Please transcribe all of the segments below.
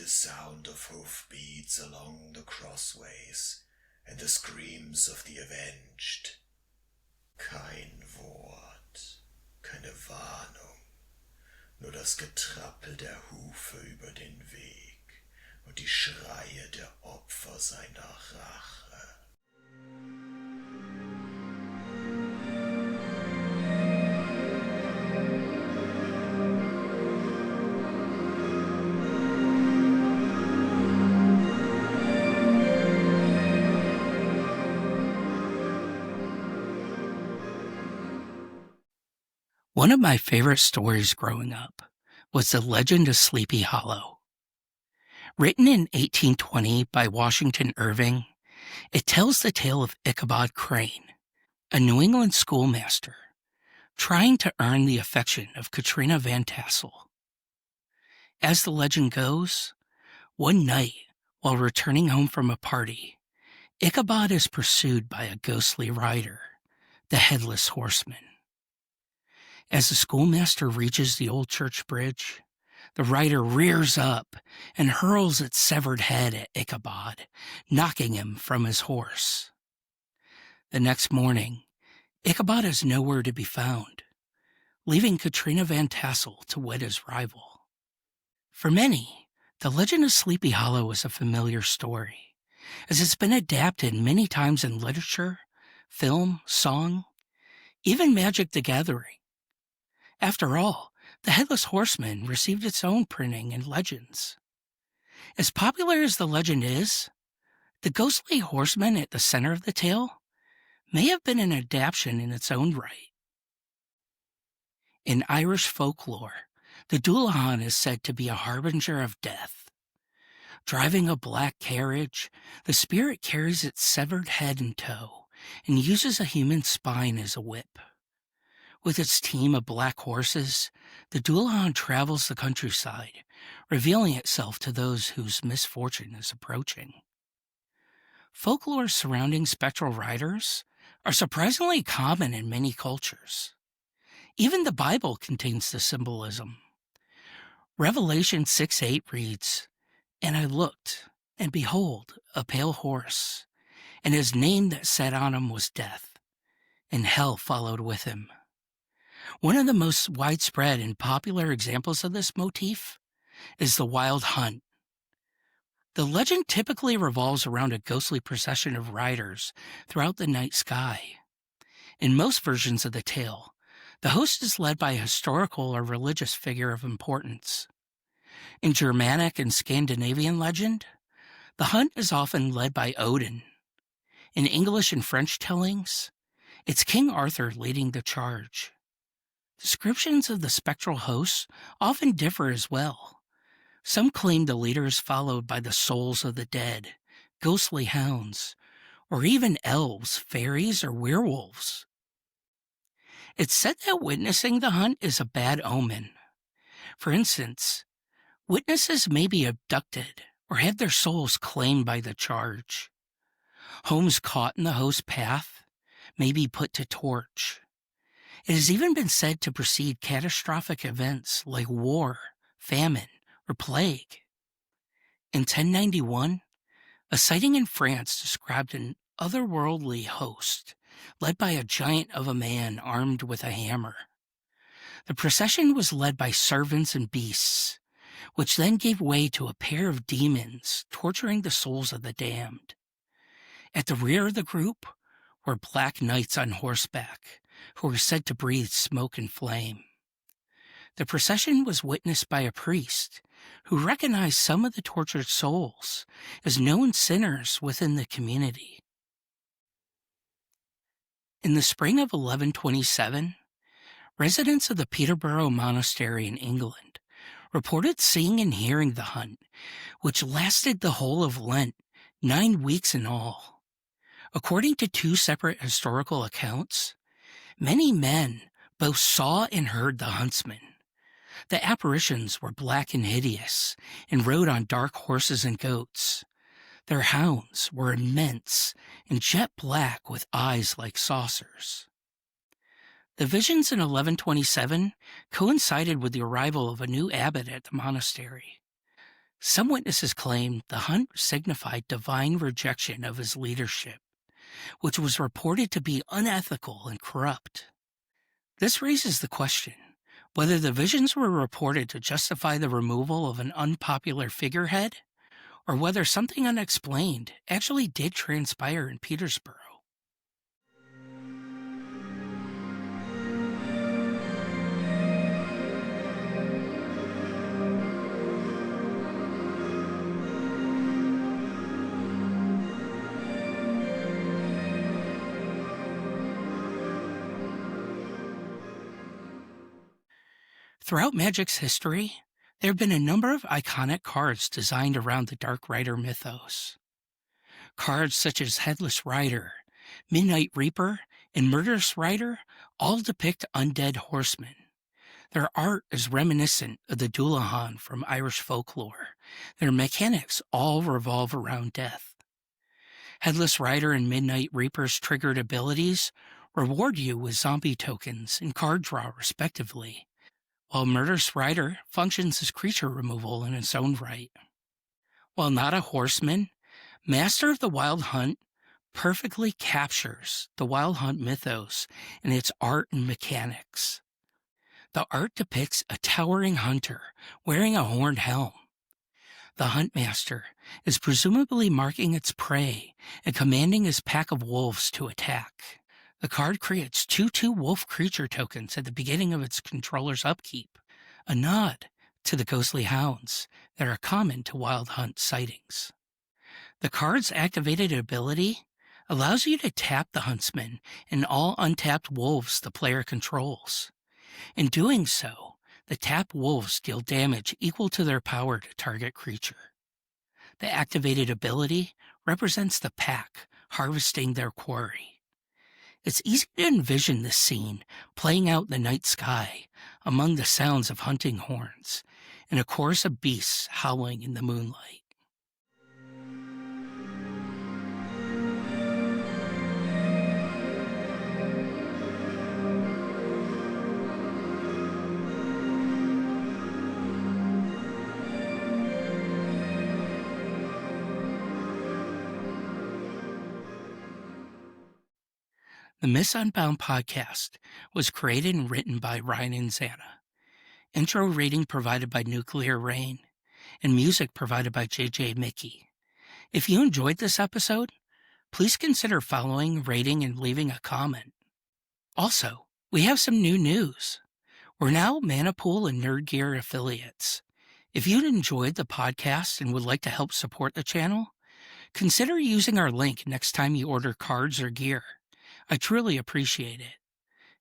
the sound of hoofbeats along the crossways and the screams of the avenged. Kein Wort, keine Warnung, nur das Getrappel der Hufe über den Weg und die Schreie der Opfer seiner Rache. One of my favorite stories growing up was The Legend of Sleepy Hollow. Written in 1820 by Washington Irving, it tells the tale of Ichabod Crane, a New England schoolmaster, trying to earn the affection of Katrina Van Tassel. As the legend goes, one night, while returning home from a party, Ichabod is pursued by a ghostly rider, the Headless Horseman. As the schoolmaster reaches the old church bridge, the rider rears up and hurls its severed head at Ichabod, knocking him from his horse. The next morning, Ichabod is nowhere to be found, leaving Katrina Van Tassel to wed his rival. For many, the legend of Sleepy Hollow is a familiar story, as it's been adapted many times in literature, film, song, even Magic the Gathering. After all, the Headless Horseman received its own printing and legends. As popular as the legend is, the ghostly horseman at the center of the tale may have been an adaptation in its own right. In Irish folklore, the Dullahan is said to be a harbinger of death. Driving a black carriage, the spirit carries its severed head in tow and uses a human spine as a whip. With its team of black horses, the Dullahan travels the countryside, revealing itself to those whose misfortune is approaching. Folklore surrounding spectral riders are surprisingly common in many cultures. Even the Bible contains the symbolism. Revelation 6:8 reads, "And I looked, and behold, a pale horse, and his name that sat on him was Death, and hell followed with him." One of the most widespread and popular examples of this motif is the Wild Hunt. The legend typically revolves around a ghostly procession of riders throughout the night sky. In most versions of the tale, the host is led by a historical or religious figure of importance. In Germanic and Scandinavian legend, the hunt is often led by Odin. In English and French tellings, it's King Arthur leading the charge. Descriptions of the spectral hosts often differ as well. Some claim the leader is followed by the souls of the dead, ghostly hounds, or even elves, fairies, or werewolves. It's said that witnessing the hunt is a bad omen. For instance, witnesses may be abducted or have their souls claimed by the charge. Homes caught in the host's path may be put to torch. It has even been said to precede catastrophic events like war, famine, or plague. In 1091, a sighting in France described an otherworldly host led by a giant of a man armed with a hammer. The procession was led by servants and beasts, which then gave way to a pair of demons torturing the souls of the damned. At the rear of the group were black knights on horseback, who were said to breathe smoke and flame. The procession was witnessed by a priest who recognized some of the tortured souls as known sinners within the community. In the spring of 1127, residents of the Peterborough Monastery in England reported seeing and hearing the hunt, which lasted the whole of Lent, 9 weeks in all. According to 2 separate historical accounts, many men both saw and heard the huntsman. The apparitions were black and hideous, and rode on dark horses and goats. Their hounds were immense and jet black with eyes like saucers. The visions in 1127 coincided with the arrival of a new abbot at the monastery. Some witnesses claimed the hunt signified divine rejection of his leadership, which was reported to be unethical and corrupt. This raises the question whether the visions were reported to justify the removal of an unpopular figurehead, or whether something unexplained actually did transpire in Petersburg. Throughout Magic's history, there have been a number of iconic cards designed around the Dark Rider mythos. Cards such as Headless Rider, Midnight Reaper, and Murderous Rider all depict undead horsemen. Their art is reminiscent of the Dullahan from Irish folklore. Their mechanics all revolve around death. Headless Rider and Midnight Reaper's triggered abilities reward you with zombie tokens and card draw respectively, while Murderous Rider functions as creature removal in its own right. While not a horseman, Master of the Wild Hunt perfectly captures the Wild Hunt mythos in its art and mechanics. The art depicts a towering hunter wearing a horned helm. The Huntmaster is presumably marking its prey and commanding his pack of wolves to attack. The card creates 2/2 wolf creature tokens at the beginning of its controller's upkeep, a nod to the ghostly hounds that are common to Wild Hunt sightings. The card's activated ability allows you to tap the huntsman and all untapped wolves the player controls. In doing so, the tapped wolves deal damage equal to their power to target creature. The activated ability represents the pack harvesting their quarry. It's easy to envision this scene playing out in the night sky among the sounds of hunting horns and a chorus of beasts howling in the moonlight. The Miss Unbound podcast was created and written by Ryan and Xana. Intro reading provided by Nuclear Rain, and music provided by JJ Mickey. If you enjoyed this episode, please consider following, rating, and leaving a comment. Also, we have some new news. We're now Manapool and Nerd Gear affiliates. If you enjoyed the podcast and would like to help support the channel, consider using our link next time you order cards or gear. I truly appreciate it.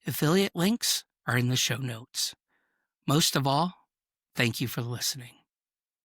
Affiliate links are in the show notes. Most of all, thank you for listening.